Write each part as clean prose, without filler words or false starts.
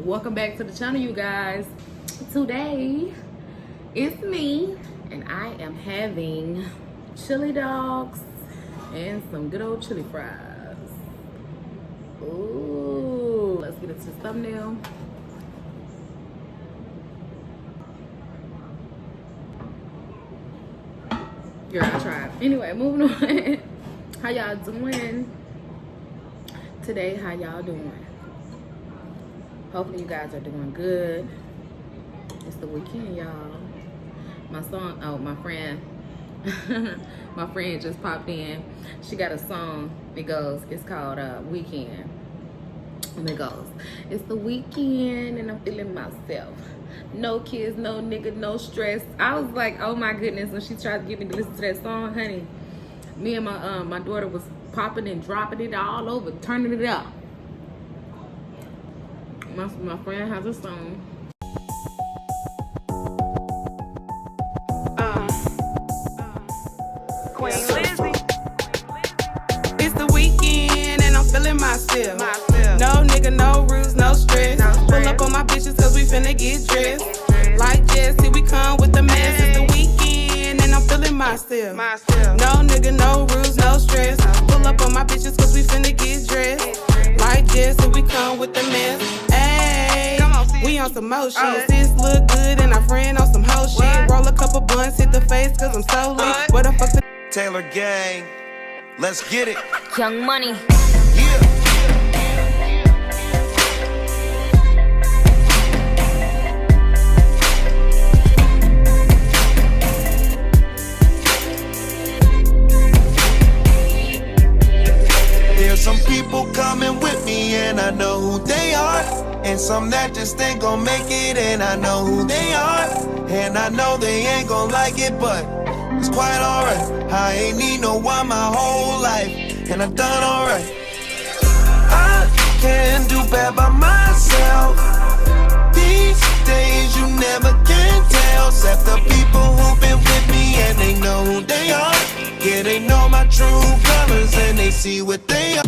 Welcome back to the channel, you guys. Today it's me and I am having chili dogs and some good old chili fries. Ooh, let's get into the thumbnail. Girl, I tried. Anyway, moving on. How y'all doing today? How y'all doing? Hopefully you guys are doing good. It's the weekend, y'all. My song, oh, my friend my friend just popped in. She got a song. It's called Weekend. And it goes, it's the weekend and I'm feeling myself. No kids, no nigga, no stress. I was like, oh my goodness, when she tried to get me to listen to that song, honey, me and my daughter was popping and dropping it all over, turning it up. My friend has a song. Queen Lizzy. It's the weekend and I'm feeling myself. No nigga, no rules, no stress. Pull up on my bitches cause we finna get dressed. Like Jesse, we come with the mess. It's the weekend and I'm feeling myself. No nigga, no rules, no stress. Pull up on my bitches cause we finna get dressed. Like Jesse, we come with the mess. Ayy, we on some more shit. Sis look good and our friend on some whole shit. Roll a couple blunts, hit the face cause I'm so lit. Where the fuck the Taylor gang, let's get it. Young Money. Yeah. There's some people coming with me and I know who they are. And some that just ain't gon' make it and I know who they are. And I know they ain't gon' like it, but it's quite alright. I ain't need no one my whole life, and I've done alright. I can't do bad by myself. These days you never can tell, except the people who've been with me and they know who they are. Yeah, they know my true colors and they see what they are.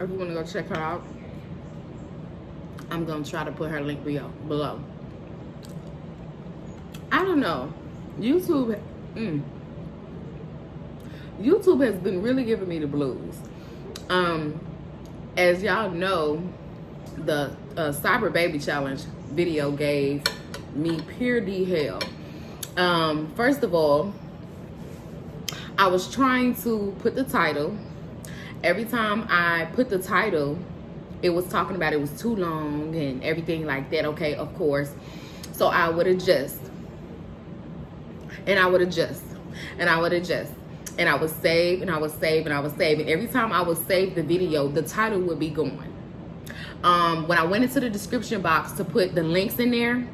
If you want to go check her out, I'm going to try to put her link below. I don't know. YouTube has been really giving me the blues. As y'all know, the Cyber Baby Challenge video gave me pure D hell. First of all, I was trying to put the title. Every time I put the title, it was talking about it was too long and everything like that. Okay, of course. So I would adjust. And I would adjust. And I would adjust. And I would save and I would save and I would save. And every time I would save the video, the title would be gone. When I went into the description box to put the links in there,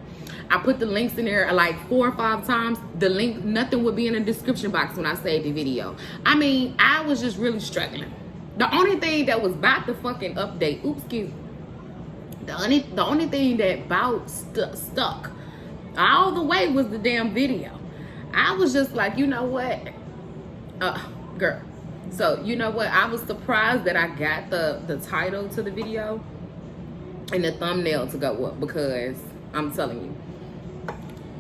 I put the links in there like 4 or 5 times. The link, nothing would be in the description box when I saved the video. I mean, I was just really struggling. The only thing that was about to fucking update, oops, excuse me. The only thing that about stuck all the way was the damn video. I was just like, you know what? Girl. So, you know what? I was surprised that I got the title to the video and the thumbnail to go up, because I'm telling you,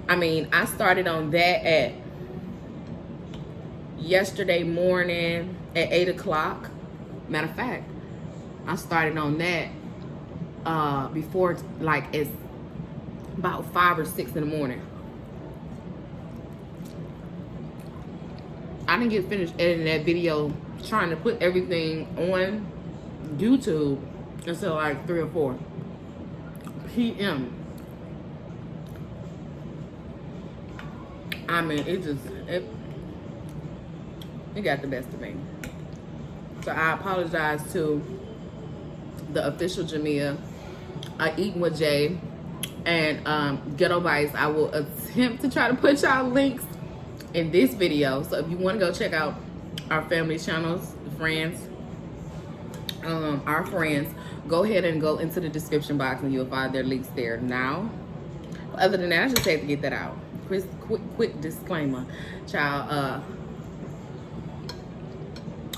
I mean, I started on that at yesterday morning at 8 o'clock. Matter of fact, I started on that before, like, it's about 5 or 6 in the morning. I didn't get finished editing that video, trying to put everything on YouTube until like 3 or 4 p.m. I mean, it got the best of me. So I apologize to the official Jamia, Eatin With Jay, and Ghetto Bites. I will attempt to try to put y'all links in this video. So if you want to go check out our family channels, friends, our friends, go ahead and go into the description box and you'll find their links there. Now, other than that, I just had to get that out. Quick disclaimer, child.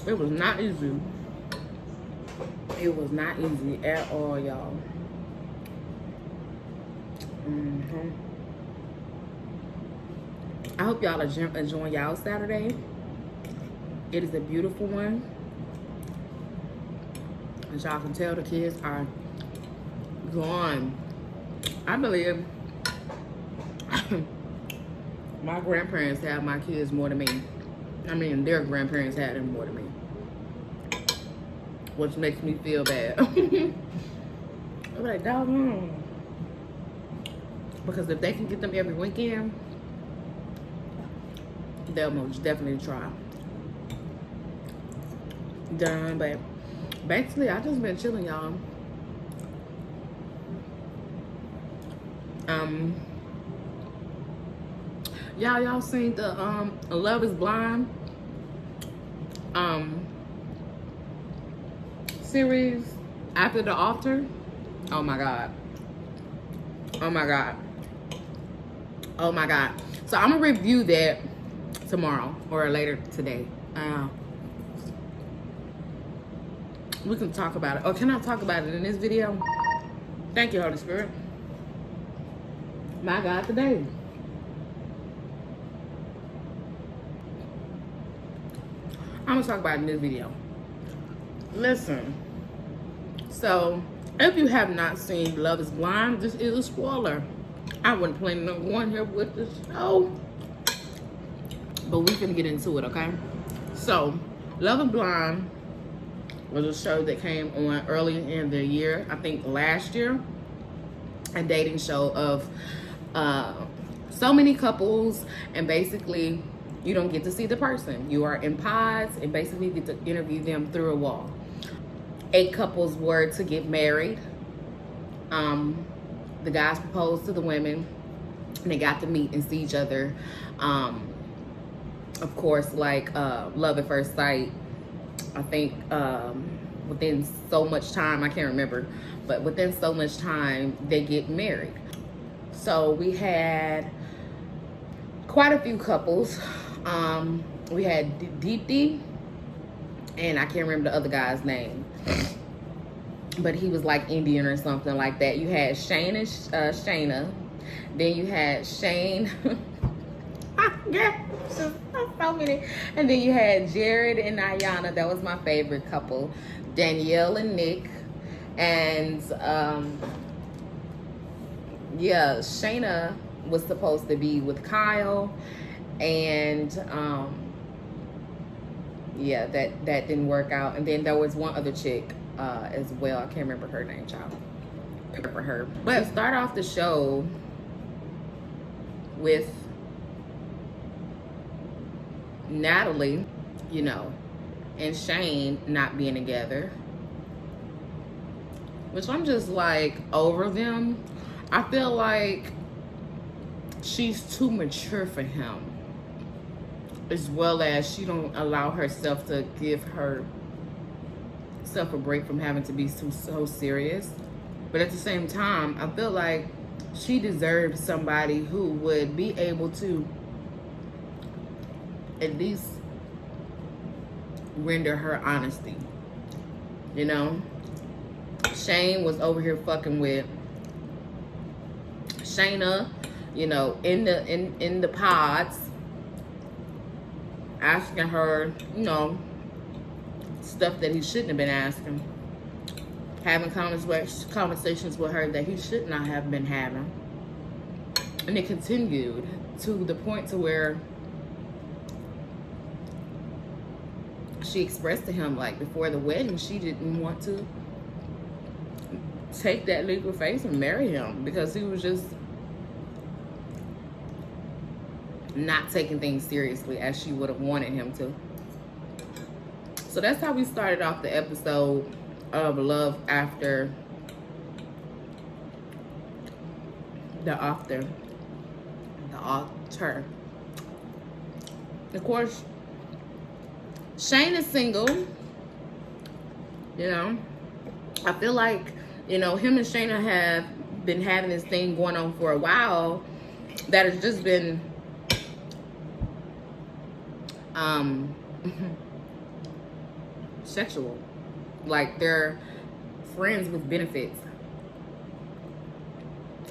It was not easy. It was not easy at all, y'all. I hope y'all are enjoying y'all Saturday. It is a beautiful one. As y'all can tell, the kids are gone. I believe my grandparents have my kids more than me. I mean, their grandparents had them more than me. Which makes me feel bad. I'm like, doggone. Because if they can get them every weekend, they'll most definitely try. Done, but basically, I just been chilling, y'all. Y'all seen the Love Is Blind series After the Altar? Oh my god. Oh my god. Oh my god. So I'm gonna review that tomorrow or later today. We can talk about it. Or can I talk about it in this video? Thank you, Holy Spirit. My God, today. I'm gonna talk about it in this video. Listen. So, if you have not seen Love Is Blind, this is a spoiler. I wasn't planning on going here with the show, but we can get into it, okay? So, Love Is Blind was a show that came on early in the year, I think last year. A dating show of so many couples, and basically you don't get to see the person. You are in pods and basically get to interview them through a wall. 8 couples were to get married. The guys proposed to the women, and they got to meet and see each other. Of course, like love at first sight. I think within so much time, I can't remember, but within so much time, they get married. So we had quite a few couples. We had Deepti, and I can't remember the other guy's name, but he was like Indian or something like that. You had Shane and Shayna. Then you had Shane. Yeah, so many. And then you had Jared and Ayana. That was my favorite couple. Danielle and Nick. And yeah, Shayna was supposed to be with Kyle, and yeah, that didn't work out. And then there was one other chick as well. I can't remember her name, child. For her. But start off the show with Natalie, you know, and Shane not being together, which I'm just like over them. I feel like she's too mature for him, as well as she don't allow herself to give herself a break from having to be so serious. But at the same time, I feel like she deserves somebody who would be able to at least render her honesty. You know, Shane was over here fucking with Shayna, you know, in the pods, asking her, you know, stuff that he shouldn't have been asking, having conversations with her that he should not have been having. And it continued to the point to where she expressed to him, like, before the wedding, she didn't want to take that leap of faith and marry him because he was just not taking things seriously as she would have wanted him to. So that's how we started off the episode of Love After the Altar. Of course, Shane is single. You know, I feel like, you know, him and Shayna have been having this thing going on for a while that has just been sexual. Like, they're friends with benefits.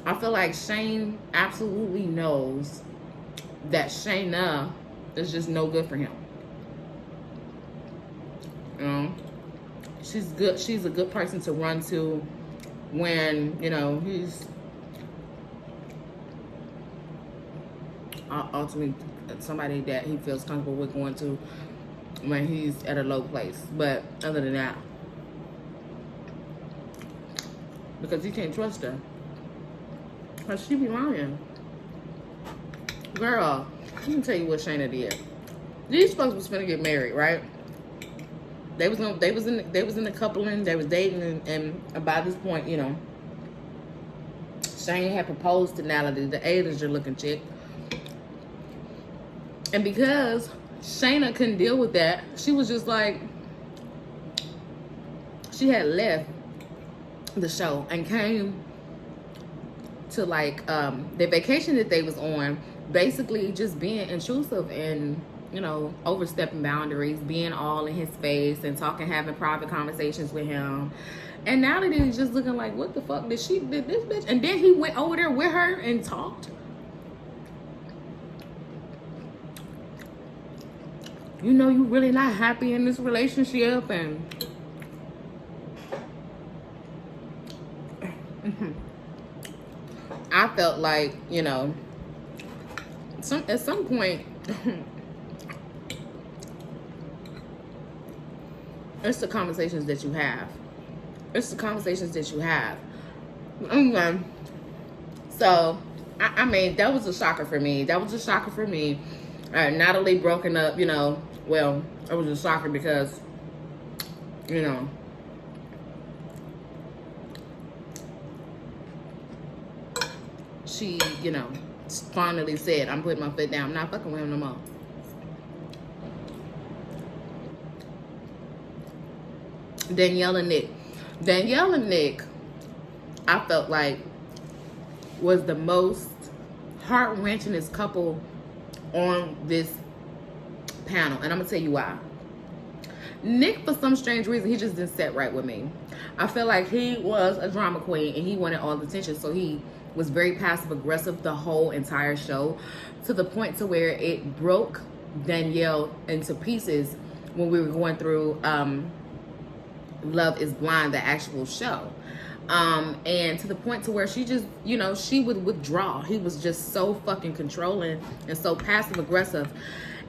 I feel like Shane absolutely knows that Shayna is just no good for him. You know, she's good. She's a good person to run to when, you know, he's ultimately somebody that he feels comfortable with going to when he's at a low place. But other than that, because he can't trust her, because she be lying. Girl, let me tell you what Shayna did. These folks was finna get married, right? They was in the coupling, they was dating, and by this point, you know, Shane had proposed to Natalie, the A-lister looking chick. And because Shayna couldn't deal with that, she was just like, she had left the show and came to, like, the vacation that they was on, basically just being intrusive and, you know, overstepping boundaries, being all in his face and talking, having private conversations with him. And Natalie is just looking like, what the fuck did this bitch? And then he went over there with her and talked. You know, you really not happy in this relationship, and I felt like, you know, at some point, it's the conversations that you have. It's the conversations that you have. Okay. So, I mean, that was a shocker for me. Natalie broken up, you know, well, it was a shocker because, you know, she, you know, finally said, I'm putting my foot down. I'm not fucking with him no more. Danielle and Nick, I felt like was the most heart-wrenchingest couple on this panel, and I'm gonna tell you why. Nick, for some strange reason, he just didn't sit right with me. I feel like he was a drama queen and he wanted all the attention, so he was very passive aggressive the whole entire show, to the point to where it broke Danielle into pieces when we were going through Love is Blind, the actual show. And to the point to where she just, you know, she would withdraw. He was just so fucking controlling and so passive aggressive.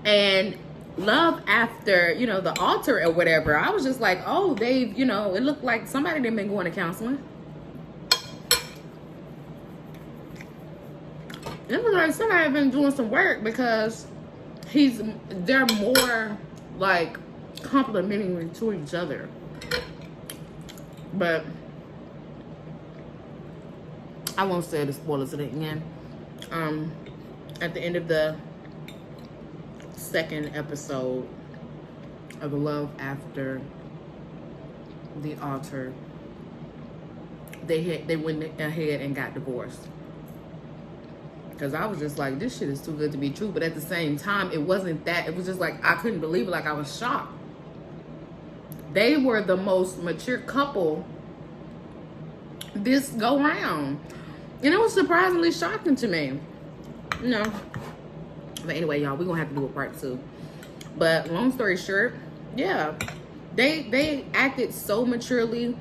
And Love After, you know, the altar or whatever, I was just like, oh, they've, you know, it looked like somebody done been going to counseling. It was like somebody been doing some work, because they're more like complimentary to each other. But I won't say the spoilers of it again. At the end of the second episode of Love After the Altar, they went ahead and got divorced. Because I was just like, this shit is too good to be true. But at the same time, it wasn't that. It was just like, I couldn't believe it. Like, I was shocked. They were the most mature couple this go round. And it was surprisingly shocking to me. You know. But anyway, y'all, we're going to have to do a part 2. But long story short, yeah. They acted so maturely.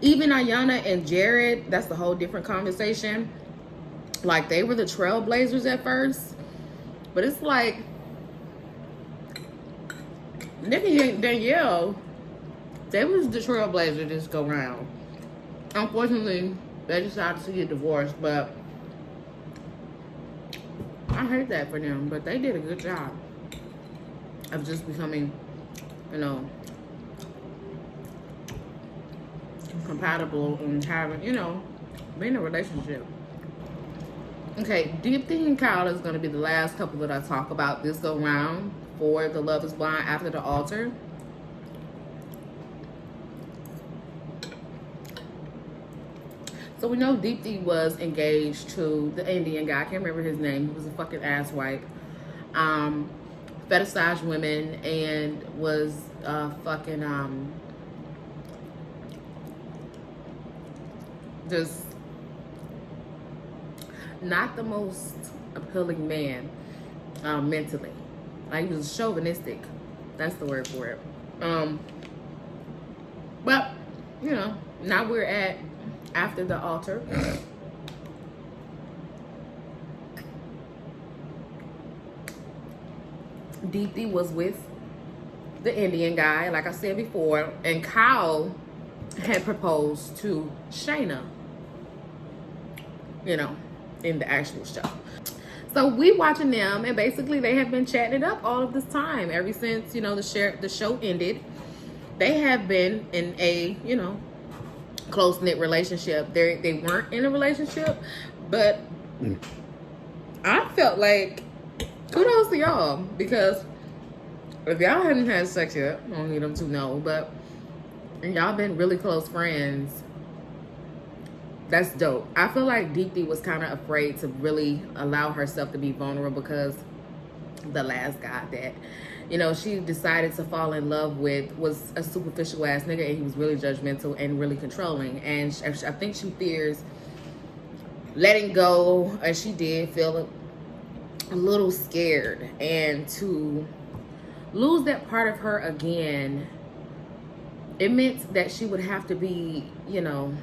Even Ayana and Jared, that's the whole different conversation. Like, they were the trailblazers at first, but it's like Nikki and Danielle, they was the trailblazer this go round. Unfortunately, they decided to get divorced, but I hate that for them. But they did a good job of just becoming, you know, compatible and having, you know, being in a relationship. Okay, Deepthi and Kyle is going to be the last couple that I talk about this go round for the Love is Blind After the Altar. So we know Deepthi was engaged to the Indian guy. I can't remember his name. He was a fucking asswipe. Fetishized women and was fucking just not the most appealing man mentally. Like, he was chauvinistic. That's the word for it. But, you know, now we're at after the altar. Deepthi was with the Indian guy, like I said before, and Kyle had proposed to Shayna, you know, in the actual show. So we watching them, and basically they have been chatting it up all of this time ever since, you know, the show ended. They have been in a, you know, close-knit relationship. They weren't in a relationship, but I felt like kudos to y'all, because if y'all haven't had sex yet, I don't need them to know, but y'all been really close friends. That's dope. I feel like Deepthi was kind of afraid to really allow herself to be vulnerable because the last guy that, you know, she decided to fall in love with was a superficial ass nigga, and he was really judgmental and really controlling. And I think she fears letting go, and she did feel a little scared. And to lose that part of her again, it meant that she would have to be, you know,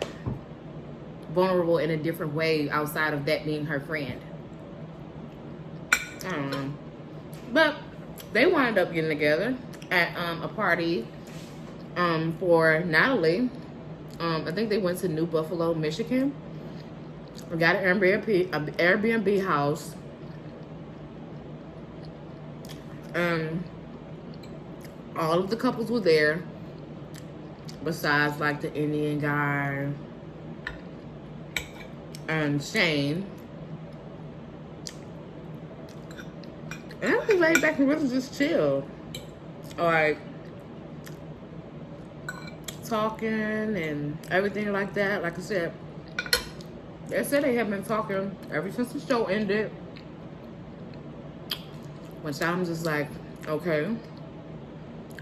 vulnerable in a different way outside of that being her friend. I don't know. But they wound up getting together at a party for Natalie. I think they went to New Buffalo, Michigan. We got an Airbnb house. All of the couples were there, besides like the Indian guy and Shane. And I just laid back and really just chilled. Like, talking and everything like that. Like I said, they said they have been talking ever since the show ended. Which I'm just like, okay.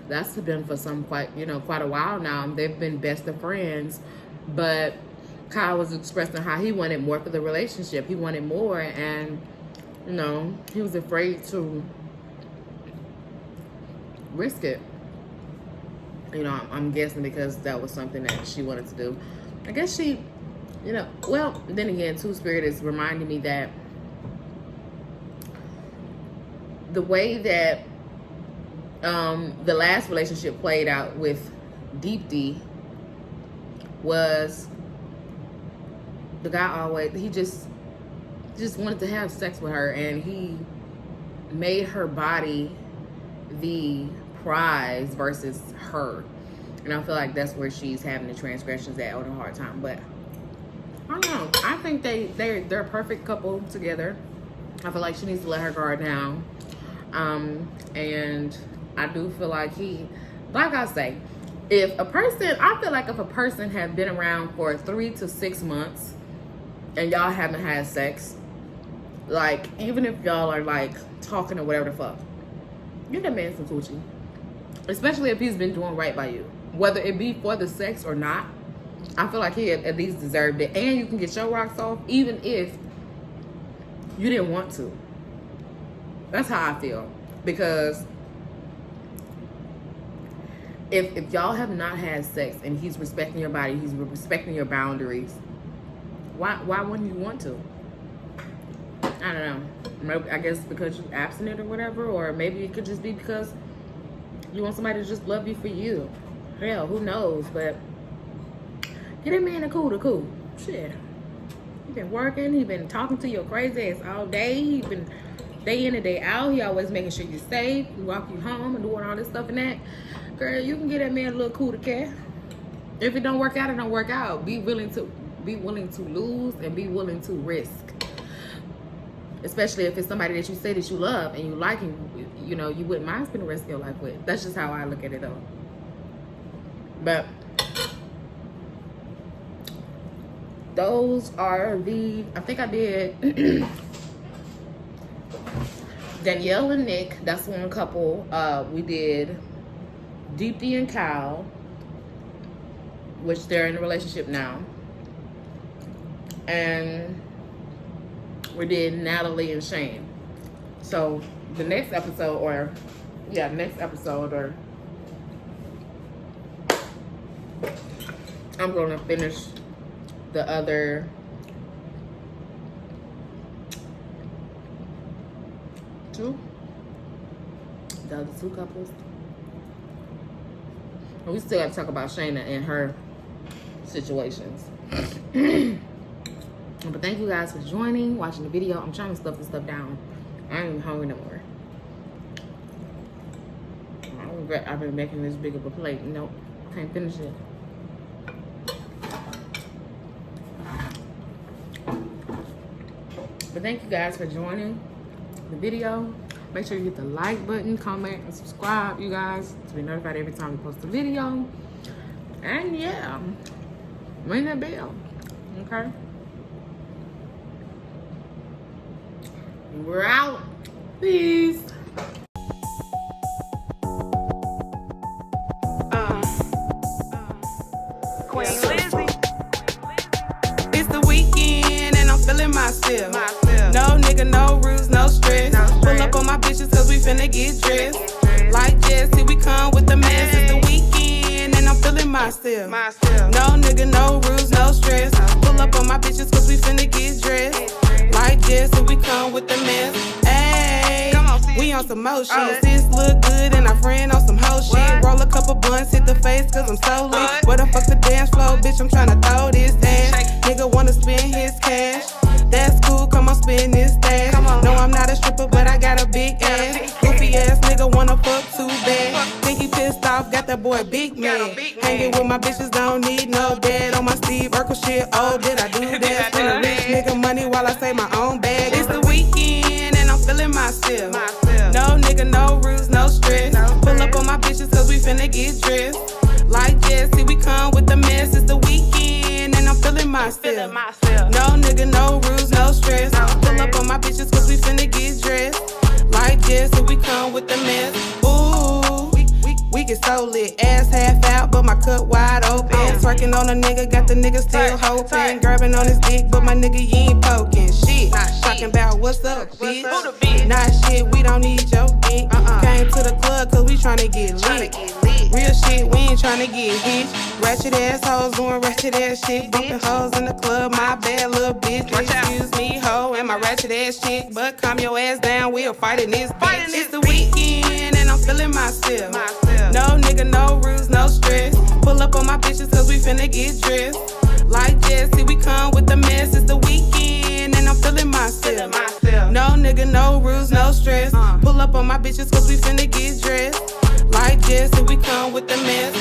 That's been for quite a while now. They've been best of friends. But Kyle was expressing how he wanted more for the relationship. He wanted more, and you know, he was afraid to risk it. You know, I'm guessing because that was something that she wanted to do. I guess she, you know, well, then again, Two Spirit is reminding me that the way that the last relationship played out with Deepthi was the guy he just wanted to have sex with her, and he made her body the prize versus her. And I feel like that's where she's having the transgressions at, or the hard time. But I don't know. I think they're a perfect couple together. I feel like she needs to let her guard down. And I do feel like like I say, I feel like if a person had been around for 3 to 6 months and y'all haven't had sex, like, even if y'all are like talking or whatever the fuck, give that man some coochie. Especially if he's been doing right by you, whether it be for the sex or not. I feel like he at least deserved it. And you can get your rocks off even if you didn't want to. That's how I feel. Because if y'all have not had sex and he's respecting your body, he's respecting your boundaries, why wouldn't you want to? I don't know. I guess because you're abstinent or whatever, or maybe it could just be because you want somebody to just love you for you. Hell, who knows? But get that man a cool. Shit. He been working. He been talking to your crazy ass all day. He been day in and day out. He always making sure you're safe. He walk you home and doing all this stuff and that. Girl, you can get that man a little cool to care. If it don't work out, it don't work out. Be willing to lose and be willing to risk. Especially if it's somebody that you say that you love and you like and you know you wouldn't mind spending the rest of your life with. That's just how I look at it though. But those are I think I did Danielle and Nick, that's one couple. We did Deepti and Kyle, which they're in a relationship now. And we did Natalie and Shane. So the next episode, I'm gonna finish the other two couples. And we still have to talk about Shayna and her situations. But thank you guys for joining, watching the video. I'm trying to stuff this stuff down. I ain't even hungry no more. I regret I've been making this big of a plate. Nope, can't finish it. But thank you guys for joining the video. Make sure you hit the like button, comment, and subscribe, you guys, to be notified every time we post a video. And yeah, ring that bell, okay? We're out. Peace. Queen Lizzy. It's the weekend and I'm feeling myself. No nigga, no rules, no stress. Pull up on my bitches cause we finna get dressed. Like Jesse, we come with the mess. It's the weekend and I'm feeling myself. No nigga, no rules, no stress. Pull up on my bitches cause we finna get dressed. Like Jesse, we come with the mess. Ayy, we on some more shit. Sis look good and our friend on some hoe shit. Roll a couple blunts, hit the face cause I'm so lit. Where the fuck's the dance floor, bitch? I'm tryna throw this ass. Nigga wanna spend his cash. That's cool, come on, spend this stash. No, I'm not a stripper, but I got a big ass. Goofy ass nigga wanna fuck too bad. Think he pissed off, got that boy big man. Hanging with my bitches, don't need no dad. On my Steve Urkel shit, oh, did I do that? Spend a rich nigga money while I say my own bag. It's the weekend and I'm feeling myself. No nigga, no rules, no stress. Pull up on my bitches cause we finna get dressed. Like Jesse, we come with the mess. It's the weekend and I'm feeling myself. No nigga, no rules, no stress. Pull up on my bitches cause we finna get dressed. Like Jesse, we come with the mess. Ooh, we get so lit. Ass half out, but my cup wide open. Twerking on a nigga, got the nigga still hoping. Grabbing on his dick, but my nigga, you ain't poking. Shit, talking about what's up, bitch. Nah, shit, we don't need your dick. Came to the club cause we tryna get lit. Real shit, we ain't tryna get hit. Ratchet ass hoes doing ratchet ass shit. Bumping hoes in the club, my bad little bitch. Excuse me, hoe, and my ratchet ass chick. But calm your ass down, we'll fight in this bitch. It's the weekend and I'm feeling myself. No nigga, no rules, no stress. Pull up on my bitches cause we finna get dressed. Like Jesse, we come with the mess. It's the weekend and I'm feeling myself. No nigga, no rules, no stress. Pull up on my bitches cause we finna get dressed. Like Jesse, we come with the mess.